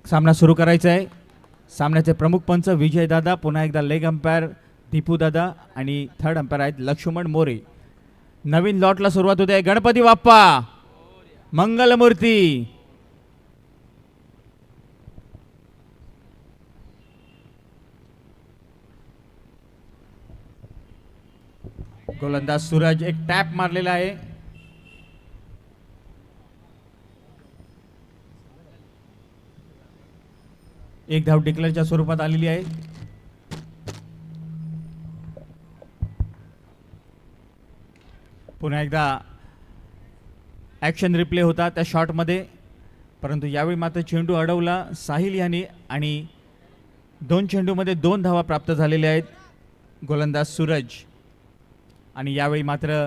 सामना सुरू करायचा आहे। सामन्याचे प्रमुख पंच विजय दादा, पुन्हा एकदा लेग अंपायर दीपू दादा आणि थर्ड अंपायर आहेत लक्ष्मण मोरे। नवीन लॉटला सुरुवात होते। गणपती बाप्पा मंगलमूर्ती, गोलंदाज सूरज एक टॅप मारलेला आहे। एक धाव डिक्लेअरच्या स्वरूपात आलेली आहे। पुन्हा एकदा ॲक्शन रिप्ले होता त्या शॉटमध्ये, परंतु यावेळी मात्र चेंडू अडवला साहिल यांनी आणि 2 चेंडूमध्ये 2 धावा प्राप्त झालेल्या आहेत गोलंदाज सूरज। आणि यावेळी मात्र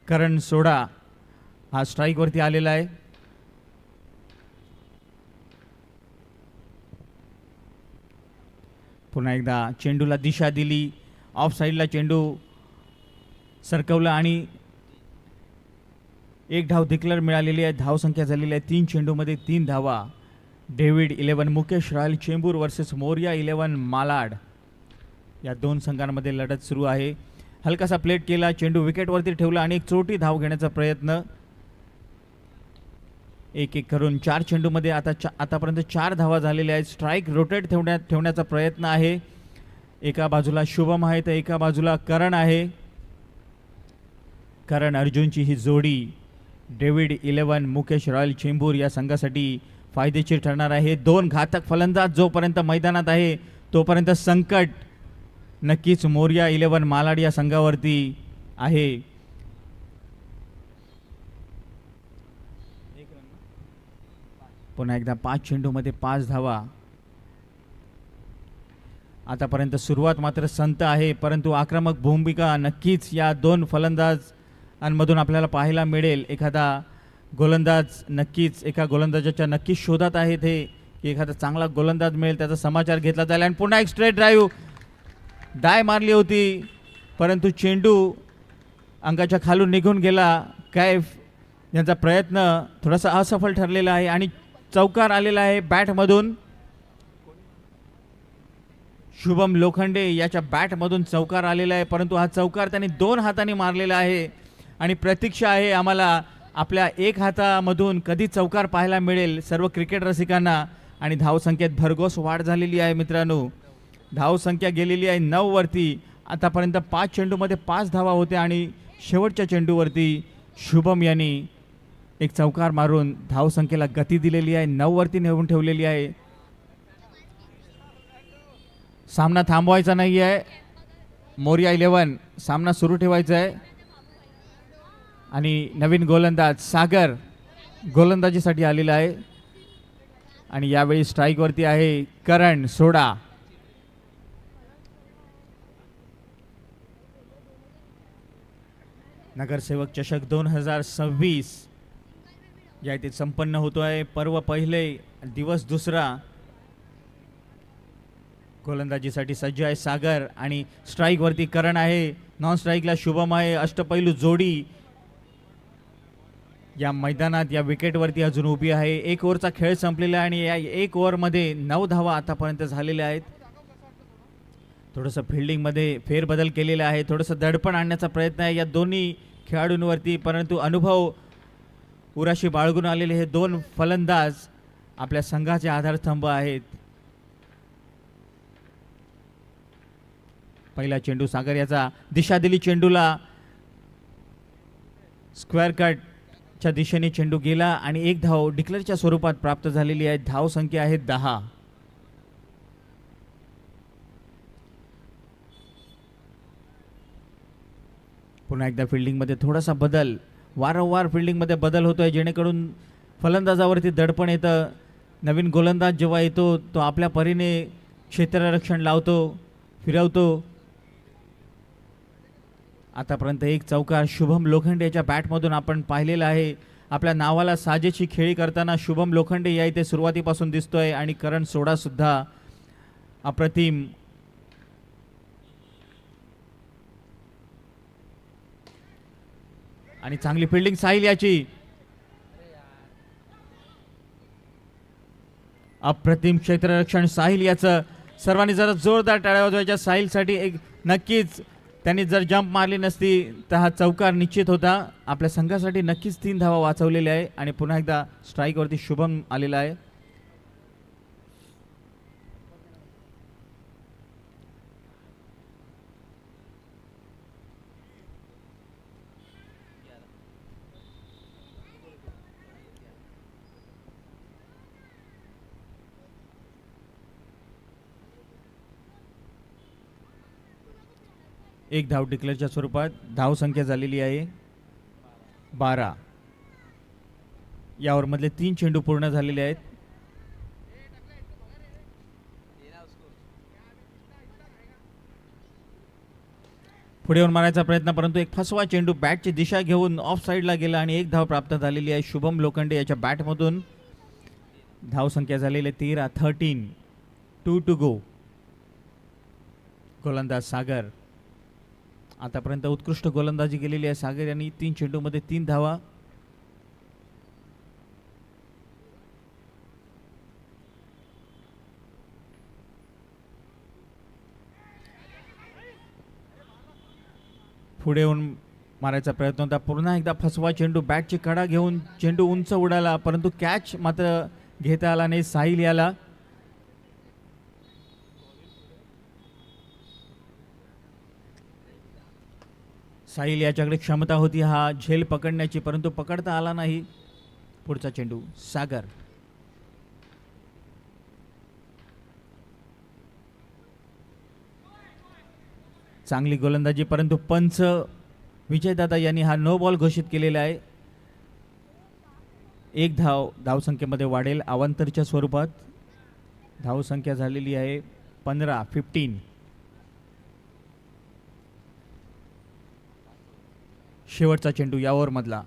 करण सोडा हा स्ट्राईकवरती आलेला आहे। पुन्हा एकदा चेंडूला दिशा दिली, ऑफ साईडला चेंडू सरकवला आणि एक धाव डिक्लेअर मिळालेली आहे। धावसंख्या झालेली आहे 3 चेंडूमध्ये 3 धावा। David 11 Mukesh Royal Chembur versus Moriya 11 Malad, या 2 संघांमध्ये लढत सुरू आहे। हलकासा प्लेट केला, चेंडू विकेटवरती ठेवला आणि एक चोटी धाव घेण्याचा प्रयत्न। एक एक करून 4 चेंडूमध्ये आतापर्यंत 4 धावा झालेल्या आहेत। स्ट्राईक रोटेट ठेवण्याचा प्रयत्न आहे। एका बाजूला शुभम आहे तर एका बाजूला करण आहे। करण अर्जुनची ही जोडी डेव्हिड 11 मुकेश रॉयल चेंबूर या संघासाठी फायदेशीर ठरणार आहे। 2 घातक फलंदाज जोपर्यंत मैदानात आहे तोपर्यंत संकट नक्कीच मोरिया 11 मालाड या संघावरती आहे। पुन्हा एकदा 5 चेंडूमध्ये 5 धावा। आतापर्यंत सुरुवात मात्र संत आहे, परंतु आक्रमक भूमिका नक्कीच या 2 फलंदाजांमधून आपल्याला पाहायला मिळेल। एखादा गोलंदाज नक्कीच एका गोलंदाजाच्या नक्कीच शोधात आहे ते की एखादा चांगला गोलंदाज मिळेल, त्याचा समाचार घेतला जाईल। आणि पुन्हा एक स्ट्रेट ड्राईव्ह डाय मारली होती, परंतु चेंडू अंगाच्या खालून निघून गेला। कैफ यांचा प्रयत्न थोडासा असफल ठरलेला आहे आणि चौकार आलेला आहे बॅटमधून। शुभम लोखंडे याच्या बॅटमधून चौकार आलेला आहे, परंतु हा चौकार त्यांनी 2 हातांनी मारलेला आहे आणि प्रतीक्षा आहे आम्हाला आपल्या 1 हातामधून कधी चौकार पाहायला मिळेल सर्व क्रिकेट रसिकांना। आणि धावसंख्येत भरघोस वाढ झालेली आहे मित्रांनो, धावसंख्या गेलेली आहे 9 वरती। आतापर्यंत 5 चेंडूमध्ये 5 धावा होत्या आणि शेवटच्या चेंडूवरती शुभम यांनी एक चौकार मारून धावसंख्येला गती दिलेली आहे, 9 वरती नेऊन ठेवलेली आहे। सामना थांबवायचा नाही आहे, मोरिया 11 सामना सुरू ठेवायचा आहे। आणि नवीन गोलंदाज सागर गोलंदाजीसाठी आलेला आहे आणि यावेळी स्ट्राईकवरती आहे करण सोडा। नगरसेवक चषक 2026 या इथे संपन्न होतो आहे। पर्व पहिले, दिवस दुसरा। गोलंदाजीसाठी सज्ज आहे सागर आणि स्ट्राईकवरती करण आहे, नॉन स्ट्राईकला शुभम आहे। अष्टपैलू जोडी या मैदानात या विकेटवरती अजून उभी आहे। 1 ओव्हरचा खेळ संपलेला आहे आणि या 1 ओव्हरमध्ये 9 धावा आतापर्यंत झालेल्या आहेत। थोडंसं फिल्डिंगमध्ये फेरबदल केलेला आहे, थोडंसं दडपण आणण्याचा प्रयत्न आहे या दोन्ही खेळाडूंवरती, परंतु अनुभव उराशी बाळगून आलेले हे 2 फलंदाज आपल्या संघाचे आधारस्तंभ आहेत। पहिला चेंडू सागर याचा दिशा दिली चेंडूला, स्क्वेअर कटच्या दिशेने चेंडू गेला आणि 1 धाव डिक्लेअरच्या स्वरूपात प्राप्त झालेली आहे। धाव संख्या आहे 10। पुन्हा एकदा फिल्डिंगमध्ये थोडासा बदल, वारंवार फिल्डिंगमध्ये बदल होतोय जेणेकरून फलंदाजावरती दडपण येतं। नवीन गोलंदाज जेव्हा येतो तो आपल्या परीने क्षेत्ररक्षण लावतो, फिरवतो। आतापर्यंत 1 चौकार शुभम लोखंडे याच्या बॅटमधून आपण पाहिलेला आहे। आपल्या नावाला साजेची खेळी करताना शुभम लोखंडे या इथे सुरुवातीपासून दिसतोय आणि करण सोडा सुद्धा अप्रतिम। आणि चांगली फिल्डिंग साहिल याची, अप्रतिम क्षेत्ररक्षण साहिल याचं. सर्वांनी जरा जोरदार टाळ्या वाजवायच्या साहिलसाठी. एक नक्कीच त्यांनी जर जंप मारली नसती तर हा चौकार निश्चित होता. आपल्या संघासाठी नक्कीच 3 धावा वाचवलेल्या आहे आणि पुन्हा एकदा स्ट्राईकवरती शुभम आलेला आहे. एक धाव डिक्लेअरच्या स्वरूपात. धाव संख्या झालेली आहे 12. या ओव्हरमधले 3 चेंडू पूर्ण झालेले आहेत. पुढे येऊन मारायचा प्रयत्न परंतु एक फसवा चेंडू बॅटची दिशा घेऊन ऑफ साईडला गेला आणि एक धाव प्राप्त झालेली आहे शुभम लोखंडे याच्या बॅटमधून. धाव संख्या झालेली 13. 13. 2 टू गो. गोलंदाज सागर. आतापर्यंत उत्कृष्ट गोलंदाजी केलेली आहे सागर यांनी. 3 चेंडूमध्ये 3 धावा. पुढे येऊन मारायचा प्रयत्न होता. पुन्हा एकदा फसवा चेंडू बॅटची कडा घेऊन चेंडू उंच उडाला परंतु कॅच मात्र घेता आला नाही साहिल याला. साहिल याच्याकडे क्षमता होती हा झेल पकडण्याची परंतु पकडता आला नाही. पुढचा चेंडू सागर. चांगली गोलंदाजी परंतु पंच विजयदादा यांनी हा नो बॉल घोषित केलेला आहे. एक धाव धावसंख्येमध्ये वाढेल अवांतरच्या स्वरूपात. धावसंख्या झालेली आहे 15. 15. शेवटचा चेंडू या ओव्हरमधला.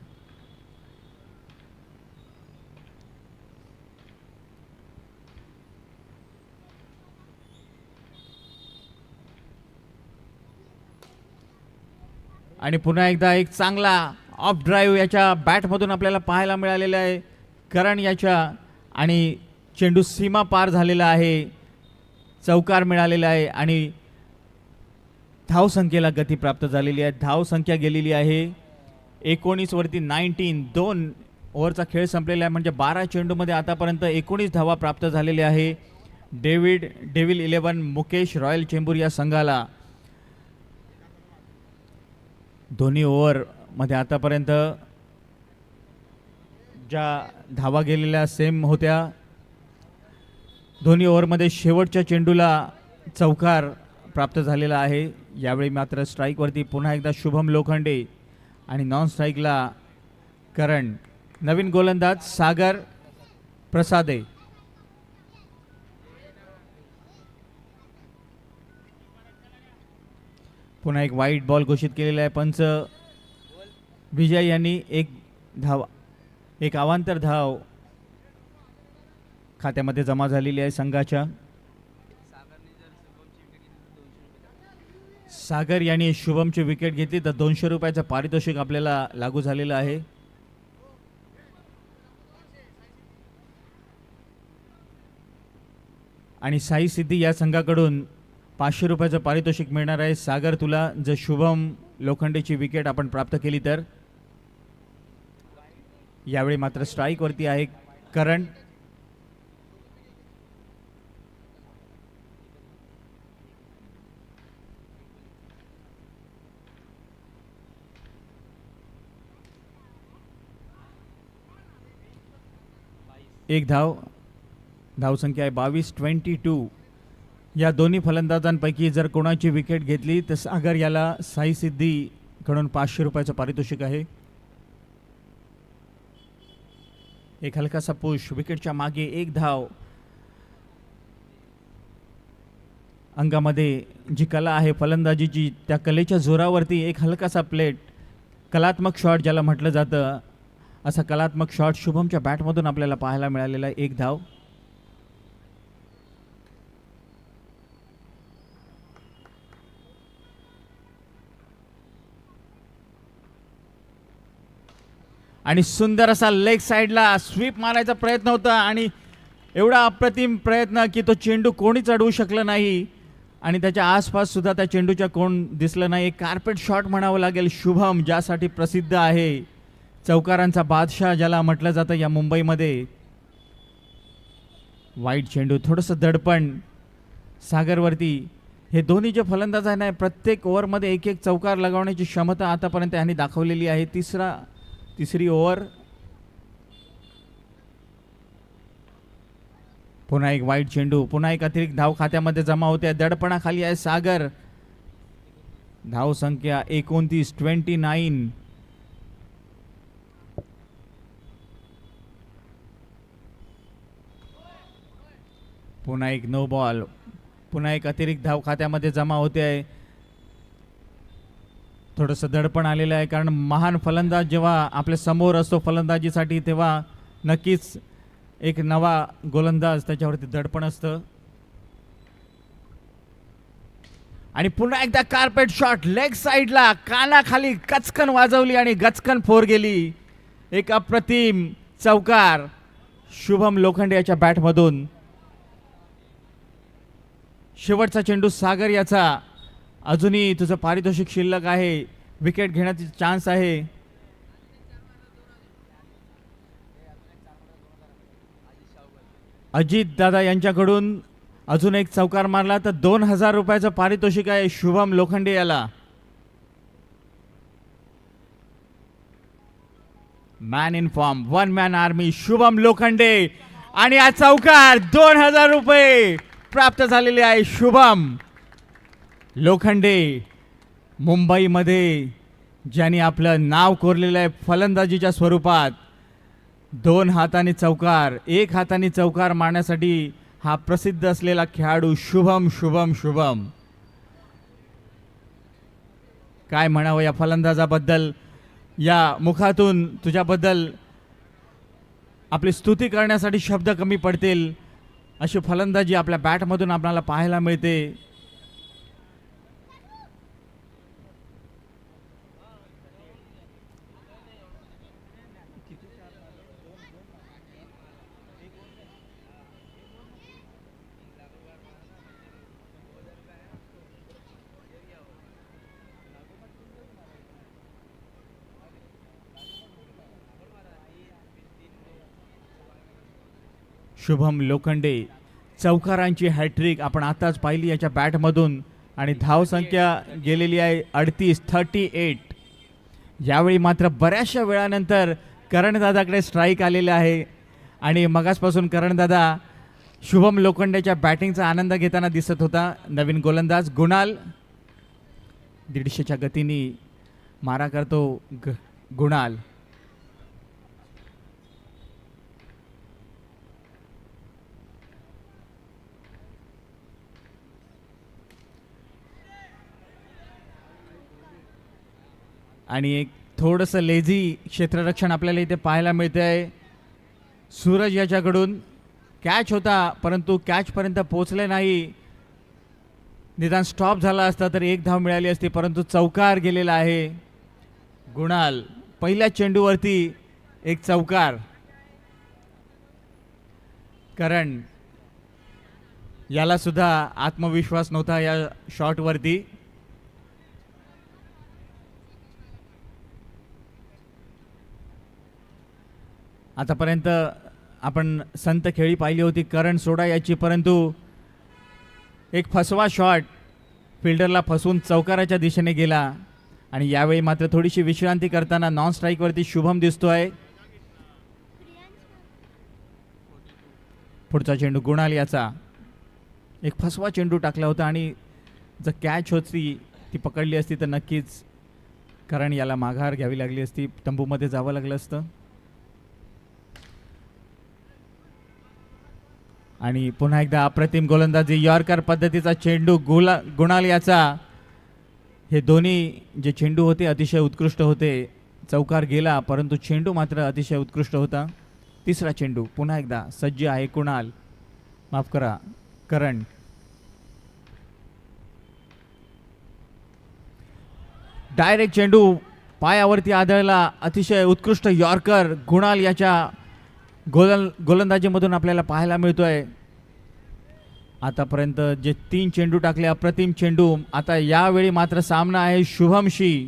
आणि पुन्हा एकदा एक चांगला ऑफ ड्राईव्ह याच्या बॅटमधून आपल्याला पाहायला मिळालेला आहे करण याच्या. आणि चेंडू सीमा पार झालेला आहे. चौकार मिळालेला आहे आणि धावसंख्येला गती प्राप्त झालेली आहे. धावसंख्या गेलेली आहे 19 वरती 19. 2 ओव्हरचा खेळ संपलेला आहे म्हणजे 12 चेंडूमध्ये आतापर्यंत 19 धावा प्राप्त झालेल्या आहे. डेव्हिल 11 मुकेश रॉयल चेंबूर या संघाला. दोन्ही ओव्हरमध्ये आतापर्यंत ज्या धावा गेलेल्या सेम होत्या. दोन्ही ओव्हरमध्ये शेवटच्या चेंडूला चौकार प्राप्त झालेला आहे. यावेळी मात्र स्ट्राईकवरती पुन्हा एकदा शुभम लोखंडे आणि नॉन स्ट्राईकला करण. नवीन गोलंदाज सागर प्रसादे. पुन्हा एक वाईट बॉल घोषित केलेला आहे पंच विजय यांनी. एक अवांतर धाव खात्यामध्ये जमा झालेली आहे संघाच्या. सागर यांनी शुभमची विकेट घेतली तर 200 रुपयाचं पारितोषिक आपल्याला लागू झालेलं आहे. आणि साई सिद्धी या संघाकडून 500 रुपयाचं पारितोषिक मिळणार आहे. सागर तुला जर शुभम लोखंडेची विकेट आपण प्राप्त केली तर. यावेळी मात्र स्ट्राईकवरती आहे करण. एक धाव. धावसंख्या आहे 22. 22. या दोन्ही फलंदाजांपैकी जर कोणाची विकेट घेतली तर सागर याला साई सिद्धी कडून 500 रुपयाचं पारितोषिक आहे. एक हलकासा पुश. विकेटच्या मागे एक धाव. अंगामध्ये जी कला आहे फलंदाजीची त्या कलेच्या जोरावरती एक हलकासा प्लेट कलात्मक शॉट ज्याला म्हटलं जातं असा कलात्मक शॉट शुभमच्या बॅटमधून आपल्याला पाहायला मिळालेला आहे. एक धाव. आणि सुंदर असा लेग साइडला स्वीप मारायचा प्रयत्न होता आणि एवढा अप्रतिम प्रयत्न की तो चेंडू कोणीच अडवू शकलं नाही आणि त्याच्या आसपास सुद्धा त्या चेंडूच्या कोण दिसलं नाही. कार्पेट शॉट म्हणावं लागेल शुभम, ज्यासाठी प्रसिद्ध आहे, चौकारांचा बादशाह ज्याला म्हटलं जातं या मुंबईमध्ये. वाईट चेंडू, थोडंसं दडपण सागरवरती. हे दोन्ही जे फलंदाज आहे ना, प्रत्येक ओव्हरमध्ये एक एक चौकार लगावण्याची क्षमता आतापर्यंत यांनी दाखवलेली आहे. तिसरी ओव्हर. पुन्हा एक वाईट चेंडू, पुन्हा एक अतिरिक्त धाव खात्यामध्ये जमा होते. दडपणाखाली आहे सागर. धाव संख्या 29. पुन्हा एक नो बॉल, पुन्हा एक अतिरिक्त धाव खात्यामध्ये जमा होते आहे. थोडंसं दडपण आलेलं आहे, कारण महान फलंदाज जेव्हा आपल्या समोर असतो फलंदाजीसाठी, तेव्हा नक्कीच एक नवा गोलंदाज त्याच्यावरती दडपण असतं. आणि पुन्हा एकदा कार्पेट शॉट लेग साईडला, कानाखाली कचकन वाजवली आणि गचकन फोर गेली. एक अप्रतिम चौकार शुभम लोखंडे याच्या बॅटमधून. शेवटचा चेंडू सागर याचा. अजूनही तुझं पारितोषिक शिल्लक आहे, विकेट घेण्याची चान्स आहे. अजित दादा यांच्याकडून अजून एक चौकार मारला तर 2000 रुपयाचं पारितोषिक आहे शुभम लोखंडे याला. Man in form, one man army Shubham Lokhande. आणि हा चौकार 2000 रुपये प्राप्त झालेले आहे शुभम लोखंडे. मुंबईमध्ये ज्यांनी आपलं नाव कोरलेलं आहे फलंदाजीच्या स्वरूपात, 2 हाताने चौकार, 1 हाताने चौकार मारण्यासाठी हा प्रसिद्ध असलेला खेळाडू शुभम. काय म्हणावं या फलंदाजाबद्दल, या मुखातून तुझ्याबद्दल आपली स्तुती करण्यासाठी शब्द कमी पडतील. अशी फलंदाजी आपल्या बॅटमधून आपल्याला पाहायला मिळते. शुभम लोखंडे, चौकारांची हॅट्रिक आपण आताच पाहिली याच्या बॅटमधून. आणि धाव संख्या गेलेली आहे 38. यावेळी मात्र बऱ्याचशा वेळानंतर करणदादाकडे स्ट्राईक आलेला आहे आणि मगासपासून करणदादा शुभम लोखंडेच्या बॅटिंगचा आनंद घेताना दिसत होता. नवीन गोलंदाज गुणाल 150च्या गतीने मारा करतो. गुणाल आणि एक थोडंसं लेझी क्षेत्ररक्षण आपल्याला इथे पाहायला मिळते आहे. सूरज याच्याकडून कॅच होता परंतु कॅचपर्यंत पोचले नाही. निदान स्टॉप झाला असता तर 1 धाव मिळाली असती, परंतु चौकार गेलेला आहे. गुणाल पहिल्या चेंडूवरती एक चौकार. कारण याला सुद्धा आत्मविश्वास नव्हता या शॉटवरती. आतापर्यंत आपण संत खेळी पाहिली होती करण सोडा याची, परंतु एक फसवा शॉट फिल्डरला फसवून चौकाराच्या दिशेने गेला. आणि यावेळी मात्र थोडीशी विश्रांती करताना नॉन स्ट्राईकवरती शुभम दिसतोय. पुढचा चेंडू गुणाल याचा. एक फसवा चेंडू टाकला होता आणि जर कॅच होती ती पकडली असती तर नक्कीच करण याला माघार घ्यावी लागली असती, तंबूमध्ये जावं लागलं असतं. आणि पुन्हा एकदा अप्रतिम गोलंदाजी, यॉर्कर पद्धतीचा चेंडू गुणाल याचा. हे दोन्ही जे चेंडू होते अतिशय उत्कृष्ट होते. चौकार गेला परंतु चेंडू मात्र अतिशय उत्कृष्ट होता. तिसरा चेंडू पुन्हा एकदा सज्ज आहे करण. डायरेक्ट चेंडू पायावरती आदळला. अतिशय उत्कृष्ट यॉर्कर गुणाल याच्या गोलंदाजीमधून आपल्याला पाहायला मिळतोय. आतापर्यंत जे 3 चेंडू टाकले, अप्रतिम चेंडू. आता यावेळी मात्र सामना आहे शुभमशी.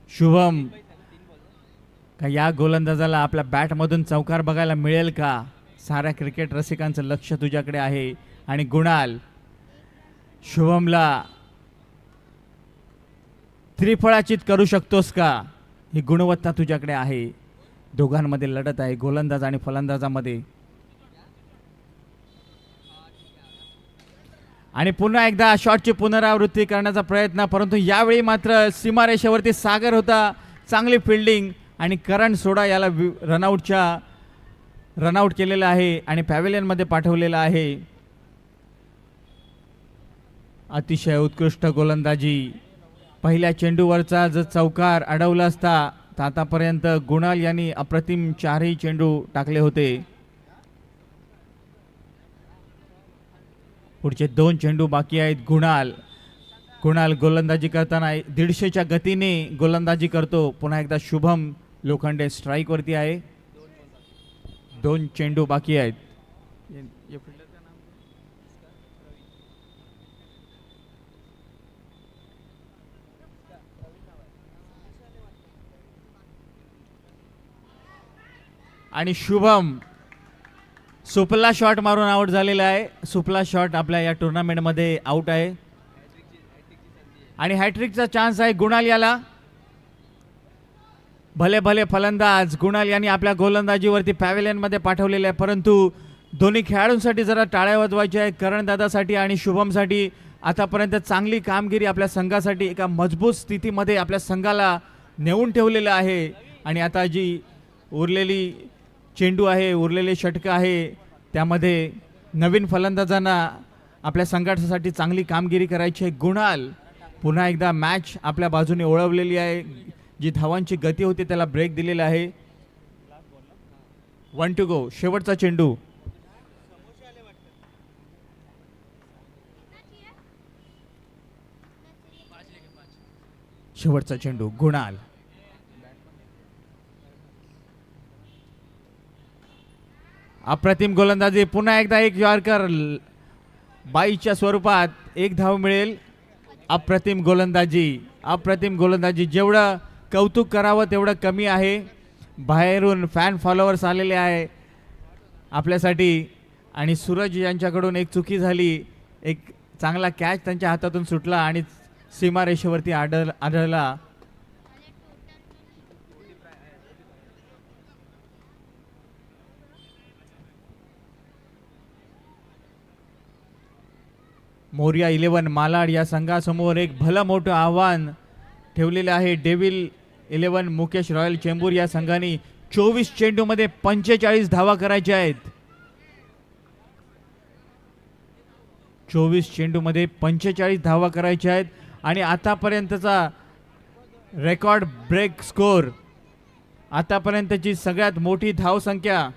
शुभम का या गोलंदाजाला आपल्या बॅटमधून चौकार बघायला मिळेल का? साऱ्या क्रिकेट रसिकांचं लक्ष तुझ्याकडे आहे. आणि गुणाल, शुभमला त्रिफळाचीत करू शकतोस का? ही गुणवत्ता तुझ्याकडे आहे. दोघांमध्ये लढत आहे, गोलंदाज आणि फलंदाजामध्ये. आणि पुन्हा एकदा शॉटची पुनरावृत्ती करण्याचा प्रयत्न, परंतु यावेळी मात्र सीमारेषेवरती सागर होता. चांगली फिल्डिंग आणि करण सोडा याला रनआउट केलेलं आहे आणि पॅव्हिलियनमध्ये पाठवलेलं आहे. अतिशय उत्कृष्ट गोलंदाजी. पहिल्या चेंडूवरचा जर चौकार अडवला असता तर आतापर्यंत गुणाल यांनी अप्रतिम 4ही चेंडू टाकले होते. पुढचे 2 चेंडू बाकी आहेत. गुणाल गोलंदाजी करताना 150च्या गतीने गोलंदाजी करतो. पुन्हा एकदा शुभम लोखंडे स्ट्राईक वरती आहे. 2 चेंडू बाकी आहेत. आणि शुभम सुपला शॉट मारून आउट झालेला आहे. सुपला शॉट आपल्या या टुर्नामेंटमध्ये आउट आहे. आणि हॅट्रिकचा चान्स आहे गुणाल याला. भले भले फलंदाज गुणाल यांनी आपल्या गोलंदाजीवरती पॅव्हिलियनमध्ये पाठवलेले आहे, परंतु दोन्ही खेळाडूंसाठी जरा टाळ्या वाजवायच्या आहे. करणदादासाठी आणि शुभमसाठी. आतापर्यंत चांगली कामगिरी आपल्या संघासाठी एका मजबूत स्थितीमध्ये आपल्या संघाला नेऊन ठेवलेलं आहे. आणि आता जी उरलेली चेंडू आहे, उरलेले षटकं आहे, त्यामध्ये नवीन फलंदाजांना आपल्या संघासाठी चांगली कामगिरी करायची आहे. गुणाल पुन्हा एकदा मॅच आपल्या बाजूने ओळवलेली आहे. जी धावांची गती होती त्याला ब्रेक दिलेला आहे. 1 to go. शेवटचा चेंडू. शेवटचा चेंडू गुणाल. अप्रतिम गोलंदाजी. पुन्हा एकदा एक यॉर्कर बाईच्या स्वरूपात. 1 धाव मिळेल. अप्रतिम गोलंदाजी. जेवढं कौतुक करावं तेवढं कमी आहे. बाहेरून फॅन फॉलोअर्स आलेले आहे आपल्यासाठी. आणि सूरज यांच्याकडून एक चुकी झाली. एक चांगला कॅच त्यांच्या हातातून सुटला आणि सीमारेषेवरती आढळला. मोरिया 11 मालाड या संघासमोर एक भलं मोठं आव्हान ठेवलेलं आहे. डेव्हिल 11 मुकेश रॉयल चेंबूर या संघाने 24 चेंडूमध्ये 45 धावा करायच्या आहेत. 24 चेंडूमध्ये 45 धावा करायच्या आहेत. आणि आतापर्यंतचा रेकॉर्ड ब्रेक स्कोर, आतापर्यंतची सगळ्यात मोठी धावसंख्या.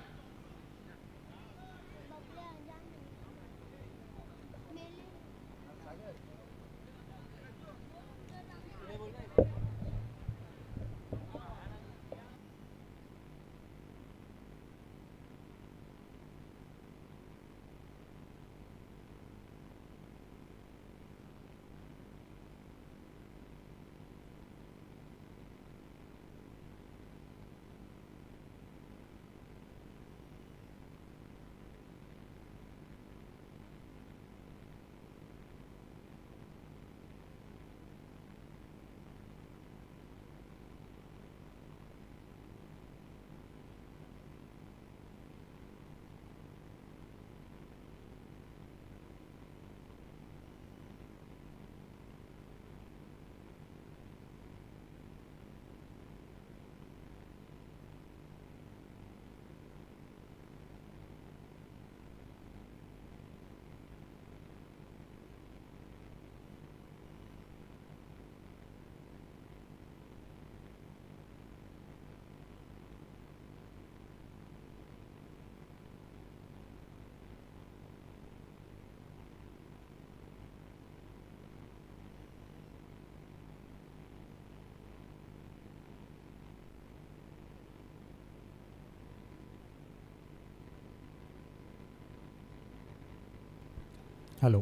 हॅलो.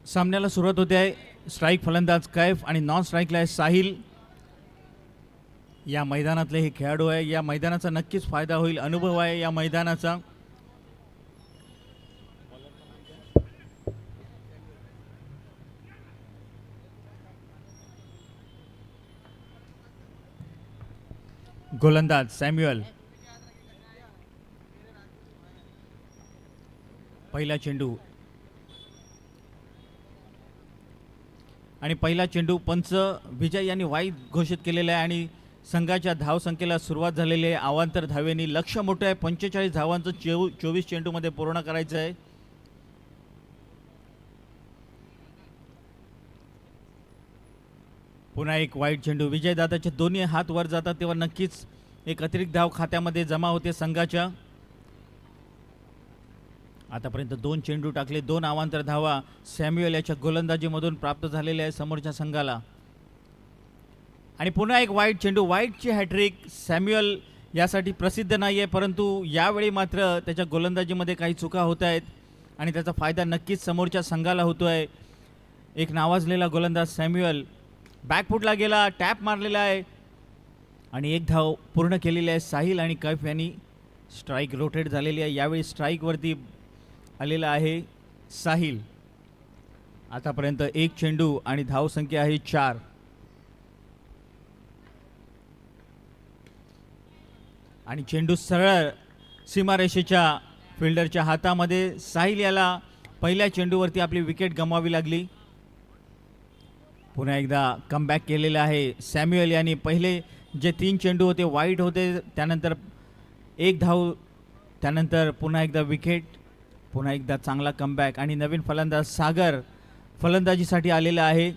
सामन्याला सुरुवात होते आहे. स्ट्राईक फलंदाज कैफ आणि नॉन स्ट्राईकला आहे साहिल. या मैदानातले हे खेळाडू आहे. या मैदानाचा नक्कीच फायदा होईल. अनुभव आहे या मैदानाचा. गोलंदाज सॅम्युअल. पहिला चेंडू आणि पहिला चेंडू पंच विजय यांनी वाईट घोषित केलेला आहे आणि संघाच्या धावसंख्येला सुरुवात झालेली आहे. अवांतर धावेनी लक्ष मोठं आहे. 45 धावांचं 24 चेंडूमध्ये पूर्ण करायचं आहे. पुन्हा एक वाईट चेंडू. विजयदादाचे दोन्ही हात वर जातात तेव्हा नक्कीच एक अतिरिक्त धाव खात्यामध्ये जमा होते संघाच्या. आतापर्यंत 2 चेंडू टाकले, 2 अवांतर धावा सॅम्युअल याच्या गोलंदाजीमधून प्राप्त झालेल्या आहे समोरच्या संघाला. आणि पुन्हा एक वाईट चेंडू. वाईटची हॅट्रिक. सॅम्युअल यासाठी प्रसिद्ध नाही आहे, परंतु यावेळी मात्र त्याच्या गोलंदाजीमध्ये काही चुका होत आहेत आणि त्याचा फायदा नक्कीच समोरच्या संघाला होतो आहे. एक नावाजलेला गोलंदाज सॅम्युअल बॅकफुटला गेला, टॅप मारलेला आहे आणि एक धाव पूर्ण केलेली आहे साहिल आणि कैफ यांनी. स्ट्राईक रोटेट झालेली आहे. यावेळी स्ट्राईकवरती आलेला आहे साहिल. आतापर्यंत 1 चेंडू आणि धावसंख्या आहे 4. आणि चेंडू सरळ सीमारेषेच्या फिल्डरच्या हातामध्ये. साहिल याला पहिल्या चेंडूवरती आपली विकेट गमवावी लागली. पुन्हा एकदा कमबॅक केलेला आहे सॅम्युअल यांनी. पहिले जे 3 चेंडू होते वाईट होते, त्यानंतर 1 धाव, त्यानंतर पुन्हा एकदा विकेट, पुन्हा एकदा चांगला कमबॅक आणि नवीन फलंदाज सागर फलंदाजीसाठी आलेला आहे.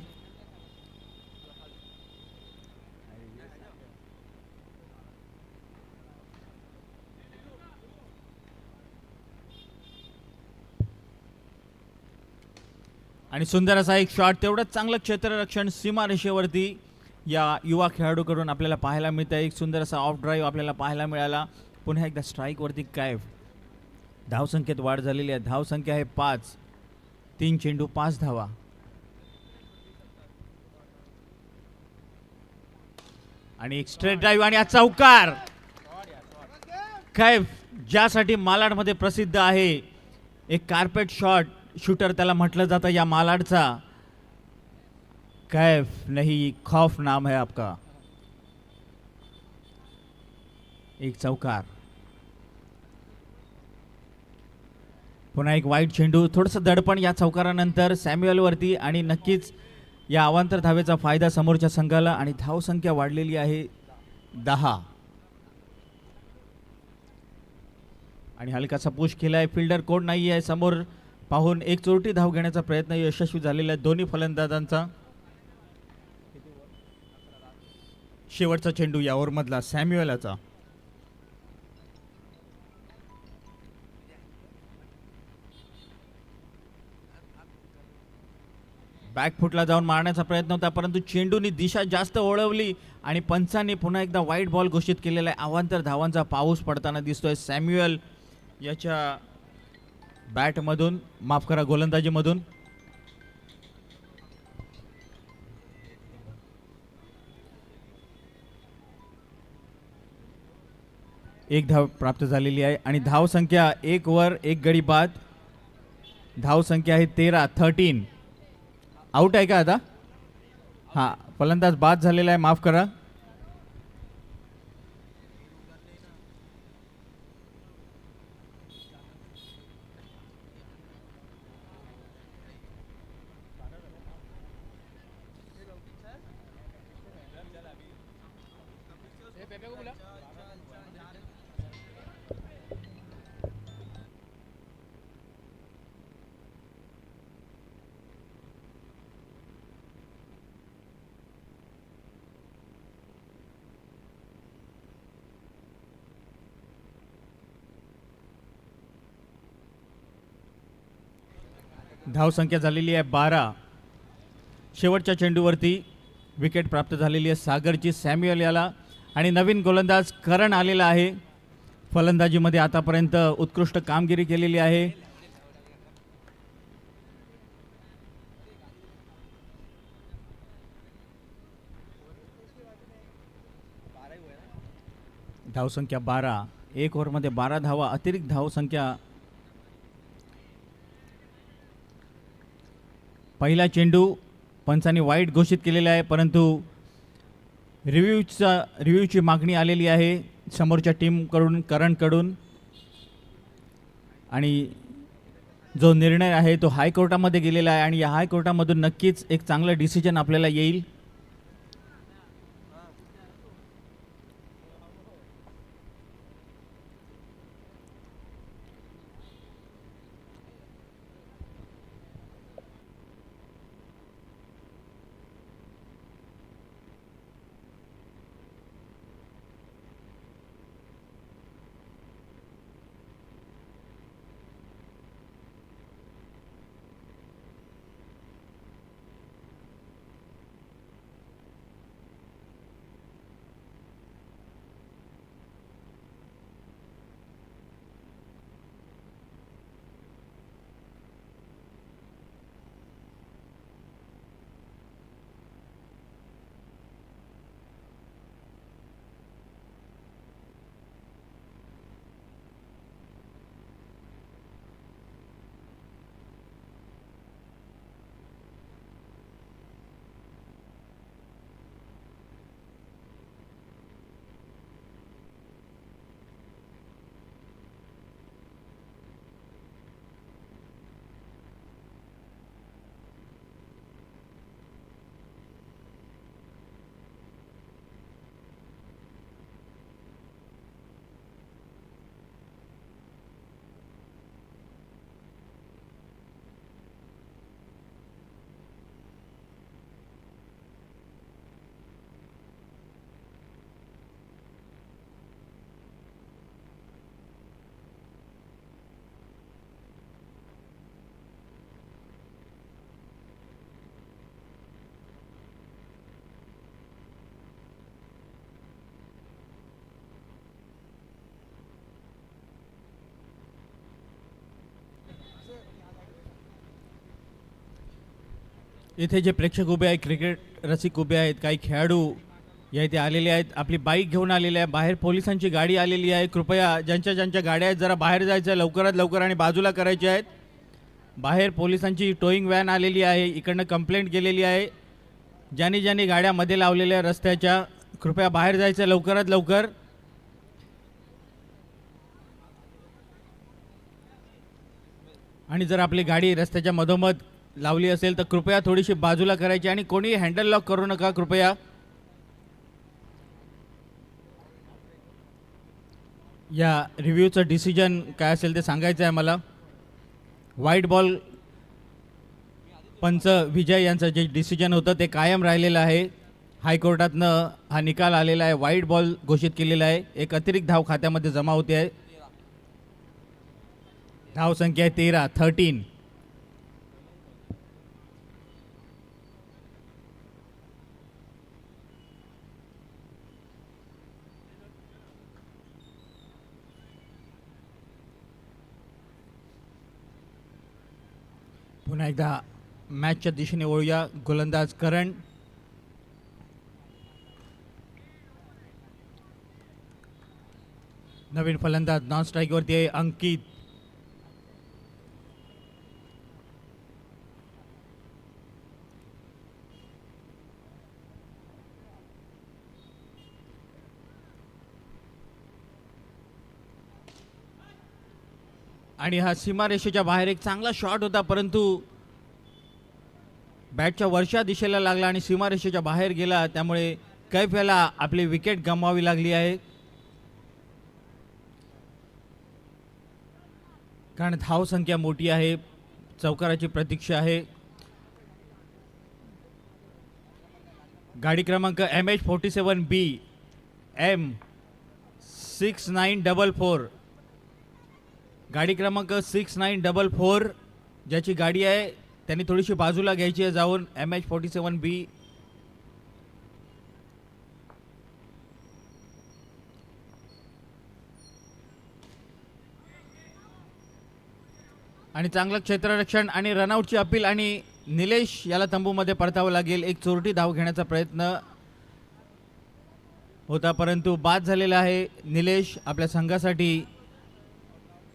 आणि सुंदर असा एक शॉट. तेवढंच चांगलं क्षेत्ररक्षण सीमारेषेवरती या युवा खेळाडूकडून आपल्याला पाहायला मिळतं. एक सुंदर असा ऑफ ड्राईव्ह आपल्याला पाहायला मिळाला. पुन्हा एकदा स्ट्राईकवरती कैफ. धावसंख्येत वाढ झालेली आहे. धावसंख्या आहे 5. 3 चेंडू 5 धावा. आणि एक स्ट्रेट ड्राईव्ह आणि चौकार. कैफ ज्यासाठी मालाडमध्ये प्रसिद्ध आहे, एक कार्पेट शॉट शूटर त्याला म्हटलं जातं या मालाडचा. कैफ नहीं खौफ नाम है आपका. एक चौकार. पुन्हा एक वाईट चेंडू. थोडंसं दडपण या चौकारानंतर सॅम्युअलवरती आणि नक्कीच या अवांतर धावेचा फायदा समोरच्या संघाला. आणि धावसंख्या वाढलेली आहे 10. आणि हलकासा पुश केलाय. फिल्डर कोण नाही आहे समोर पाहून एक चोरटी धाव घेण्याचा प्रयत्न यशस्वी झालेला आहे दोन्ही फलंदाजांचा. शेवटचा चेंडू या ओव्हरमधला सॅम्युअलचा. बॅकफुटला जाऊन मारण्याचा प्रयत्न होता, परंतु चेंडूनी दिशा जास्त वळवली आणि पंचांनी पुन्हा एकदा वाईट बॉल घोषित केलेला आहे. अवांतर धावांचा पाऊस पडताना दिसतोय सॅम्युअल याच्या बॅटमधून, माफ करा गोलंदाजीमधून. एक धाव प्राप्त झालेली आहे आणि धाव संख्या 1 वर 1 गडी बाद. धाव संख्या आहे 13. आउट आहे का आता? हा, फलंदाज बाद झालेला आहे, माफ करा. धावसंख्या झालेली आहे 12. शेवटच्या चेंडूवरती विकेट प्राप्त झालेली आहे सागरची सॅम्युअल याला. आणि नवीन गोलंदाज करण आलेला आहे. फलंदाजीमध्ये आतापर्यंत उत्कृष्ट कामगिरी केलेली आहे. धावसंख्या 12, एक ओव्हरमध्ये 12 धावा, अतिरिक्त धावसंख्या. पहिला चेंडू पंचांनी वाईट घोषित केलेला आहे, परंतु रिव्ह्यूची मागणी आलेली आहे समोरच्या टीमकडून, करणकडून, आणि जो निर्णय आहे तो हायकोर्टामध्ये गेलेला आहे आणि या हायकोर्टामधून नक्कीच एक चांगलं डिसिजन आपल्याला येईल. इथे जे प्रेक्षक उभे आहेत, क्रिकेट रसिक उभे आहेत, काही खेळाडू या इथे आलेले आहेत, आपली बाईक घेऊन आलेले आहे, बाहेर पोलिसांची गाडी आलेली आहे. कृपया ज्यांच्या ज्यांच्या गाड्या आहेत जरा बाहेर जायचं आहे लवकरात लवकर आणि बाजूला करायचे आहेत. बाहेर पोलिसांची टोईंग व्हॅन आलेली आहे, इकडनं कंप्लेंट केलेली आहे. ज्यांनी ज्यांनी गाड्या मध्ये लावलेल्या रस्त्याच्या, कृपया बाहेर जायचं लवकरात लवकर. आणि जर आपली गाडी रस्त्याच्या मधोमध लावली असेल तर कृपया थोडीशी बाजूला करायची आणि कोणी हँडल लॉक करू नका कृपया. या रिव्ह्यूचं डिसिजन काय असेल ते सांगायचं आहे मला. व्हाईट बॉल पंच विजय यांचं जे डिसिजन होतं ते कायम राहिलेलं आहे. हायकोर्टातनं हा निकाल आलेला आहे, व्हाईट बॉल घोषित केलेला आहे. एक अतिरिक्त धाव खात्यामध्ये जमा होते आहे. धाव संख्या आहे 13. पुन्हा एकदा मॅचच्या दिशेने वळूया. गोलंदाज करण, नवीन फलंदाज नॉन स्ट्राईकवरती आहे अंकित. आणि हा सीमारेषेच्या बाहेर एक चांगला शॉट होता, परंतु बॅटच्या वरच्या दिशेला लागला आणि सीमारेषेच्या बाहेर गेला, त्यामुळे कैफ याला आपली विकेट गमवावी लागली आहे. कारण धाव संख्या मोठी आहे, चौकाराची प्रतीक्षा आहे. गाडी क्रमांक MH47B M6944, गाडी क्रमांक 6944 ज्याची गाडी आहे त्यांनी थोडीशी बाजूला घ्यायची आहे जाऊन. MH47B आणि चांगलं क्षेत्ररक्षण आणि रनआउटची अपील आणि निलेश याला तंबूमध्ये परतावं लागेल. एक चोरटी धाव घेण्याचा प्रयत्न. होता, परंतु बाद झालेला आहे निलेश. आपल्या संघासाठी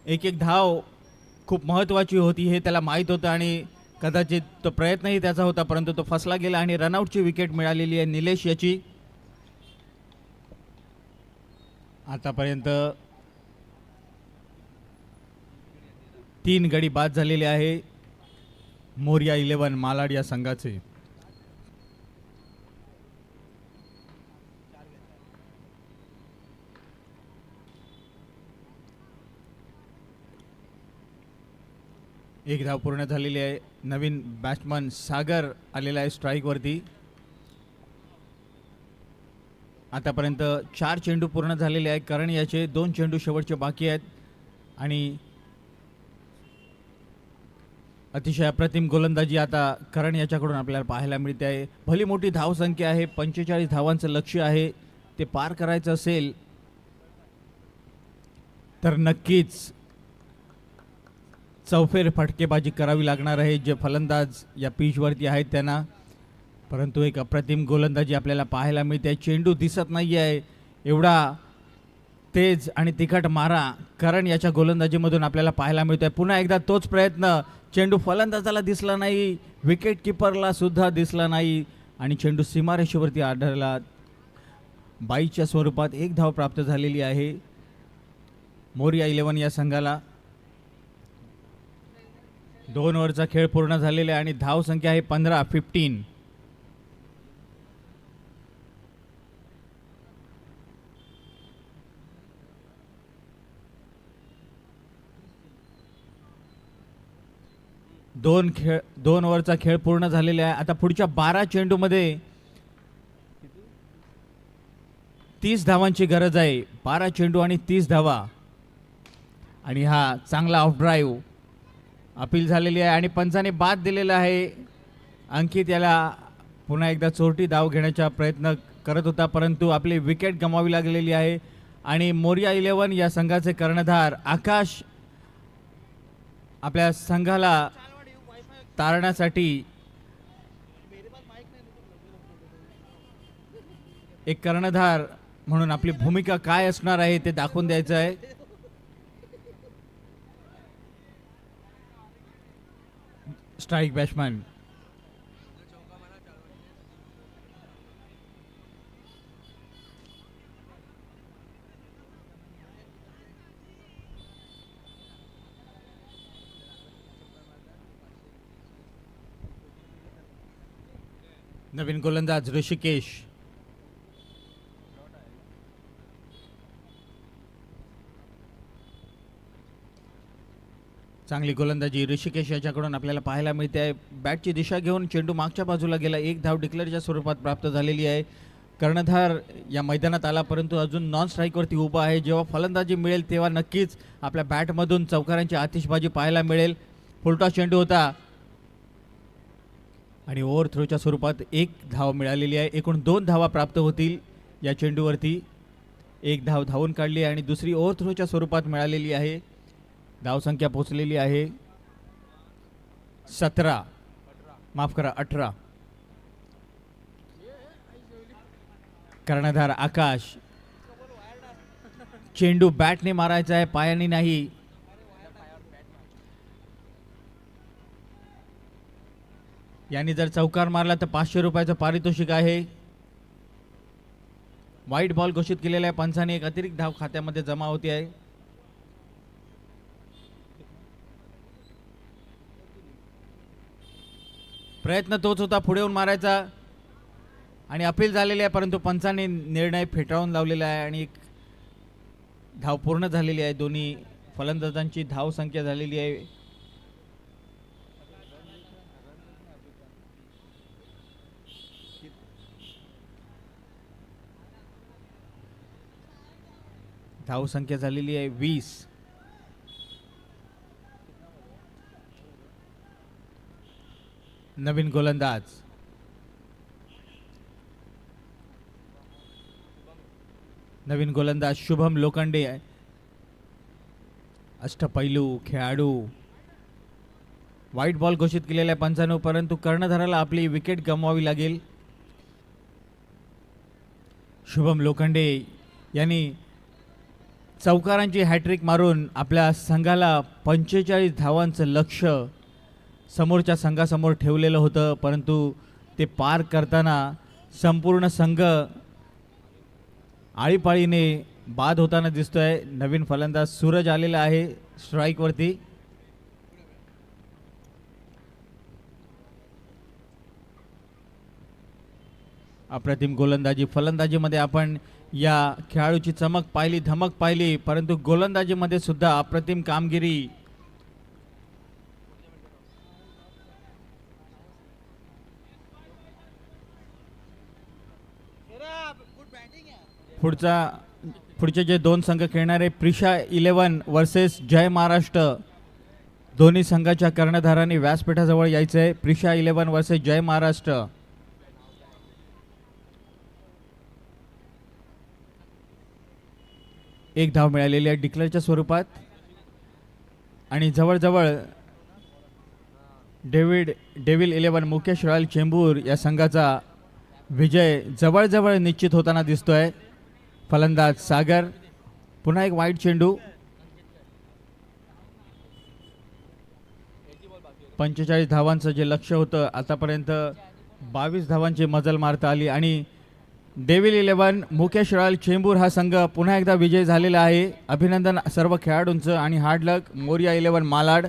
एक एक धाव खूप महत्त्वाची होती हे त्याला माहीत होतं आणि कदाचित तो प्रयत्नही त्याचा होता, परंतु तो फसला गेला आणि रनआउटची विकेट मिळालेली आहे निलेश याची. आतापर्यंत 3 गडी बाद झालेले आहे मोरिया 11 मालाड या संघाचे. एक धाव पूर्ण झालेली आहे. नवीन बॅट्समन सागर आलेला आहे स्ट्राईक वरती. आतापर्यंत 4 चेंडू पूर्ण झालेले आहेत कारण याचे 2 चेंडू शेवटचे बाकी आहेत आणि अतिशय अप्रतिम गोलंदाजी आता करण याच्याकडून आपल्याला पाहायला मिळते आहे. भली मोठी धावसंख्या आहे, 45 धावांचं लक्ष्य आहे. ते पार करायचं असेल तर नक्कीच चौफेर फटकेबाजी करावी लागणार आहे जे फलंदाज या पिचवरती आहेत त्यांना. परंतु एक अप्रतिम गोलंदाजी आपल्याला पाहायला मिळते. चेंडू दिसत नाही आहे, एवढा तेज आणि तिखट मारा करण याच्या गोलंदाजीमधून आपल्याला पाहायला मिळतोय. पुन्हा एकदा तोच प्रयत्न. चेंडू फलंदाजाला दिसला नाही, विकेट किपरला सुद्धा दिसला नाही आणि चेंडू सीमारेषेवरती आढळला. बाईच्या स्वरूपात 1 धाव प्राप्त झालेली आहे मोरिया 11 या संघाला. 2 ओव्हरचा खेळ पूर्ण झालेला आहे आणि धाव संख्या आहे 15. 2 ओव्हरचा खेळ पूर्ण झालेला आहे. आता पुढच्या 12 चेंडूमध्ये 30 धावांची गरज आहे. 12 चेंडू आणि 30 धावा आणि हा चांगला ऑफ ड्राईव्ह अपील झालेली आहे आणि पंचाने बाद दिलेला आहे. अंकित याला पुन्हा एकदा चोरटी धाव घेण्याचा प्रयत्न करत होता, परंतु आपली विकेट गमावी लागलेली आहे आणि मोरिया 11 या संघाचे कर्णधार आकाश आपल्या संघाला तारण्यासाठी एक कर्णधार म्हणून आपली भूमिका काय असणार आहे ते दाखवून द्यायचं आहे. स्ट्राईक बॅट्समॅन नवीन गोलंदाज ऋषिकेश. चांगली गोलंदाजी ऋषिकेश याच्याकडून आपल्याला पाहायला मिळते आहे. बॅटची दिशा घेऊन चेंडू मागच्या बाजूला गेला. 1 धाव डिक्लेअरच्या स्वरूपात प्राप्त झालेली आहे. कर्णधार या मैदानात आला परंतु अजून नॉन स्ट्राईकवरती उभा आहे. जेव्हा फलंदाजी मिळेल तेव्हा नक्कीच आपल्या बॅटमधून चौकारांची आतिषबाजी पाहायला मिळेल. फुलटॉस चेंडू होता आणि ओव्हर थ्रोच्या स्वरूपात 1 धाव मिळालेली आहे. एकूण 2 धावा प्राप्त होतील या चेंडूवरती. 1 धाव धावून काढली आणि दुसरी ओव्हर थ्रोच्या स्वरूपात मिळालेली आहे. धावसंख्या पोहोचलेली आहे 17, माफ करा 18. कर्णधार आकाश. चेंडू बॅटने मारायचा आहे, पायाने नाही. यांनी जर चौकार मारला तर 500 रुपयाचं पारितोषिक आहे. वाईट बॉल घोषित केलेला आहे पंचाने. एक अतिरिक्त धाव खात्यामध्ये जमा होती आहे. प्रयत्न तोच होता पुढे येऊन मारायचा आणि अपील झालेली आहे, परंतु पंचाने निर्णय फेटाळून लावलेला आहे आणि एक धाव पूर्ण झालेली आहे. दोन्ही फलंदाजांची धाव संख्या झालेली आहे. धाव संख्या झालेली आहे 20. नवीन गोलंदाज शुभम लोखंडे. अष्टपैलू खेळाडू. व्हाईट बॉल घोषित केलेला आहे पंचांनो, परंतु कर्णधाराला आपली विकेट गमवावी लागेल. शुभम लोखंडे यांनी चौकारांची हॅट्रिक मारून आपल्या संघाला 45 धावांचं लक्ष समोरच्या संघासमोर ठेवलेलं होतं, परंतु ते पार करताना संपूर्ण संघ आळीपाळीने बाद होताना दिसतोय. नवीन फलंदाज सूरज आलेला आहे स्ट्राईकवरती. अप्रतिम गोलंदाजी. फलंदाजीमध्ये आपण या खेळाडूची चमक पाहिली, धमक पाहिली, परंतु गोलंदाजीमध्ये सुद्धा अप्रतिम कामगिरी. पुढचे जे दोन संघ खेळणारे प्रिशा 11 वर्सेस जय महाराष्ट्र. दोन्ही संघाच्या कर्णधारांनी व्यासपीठाजवळ यायचंय. प्रिशा 11 वर्सेस जय महाराष्ट्र. एक धाव मिळालेली आहे डिक्लेअरच्या स्वरूपात आणि जवळजवळ डेव्हिल 11 मुकेश रॉयल चेंबूर या संघाचा विजय जवळजवळ निश्चित होताना दिसतोय. फलंदाज सागर. पुन्हा एक वाईट चेंडू. 45 धावांचं जे लक्ष्य होतं आतापर्यंत 22 धावांची मजल मारता आली आणि डेव्हिल 11 मुकेश रॉयल चेंबूर हा संघ पुन्हा एकदा विजय झालेला आहे. अभिनंदन सर्व खेळाडूंचं आणि हार्ड लक मोरिया 11 मालाड.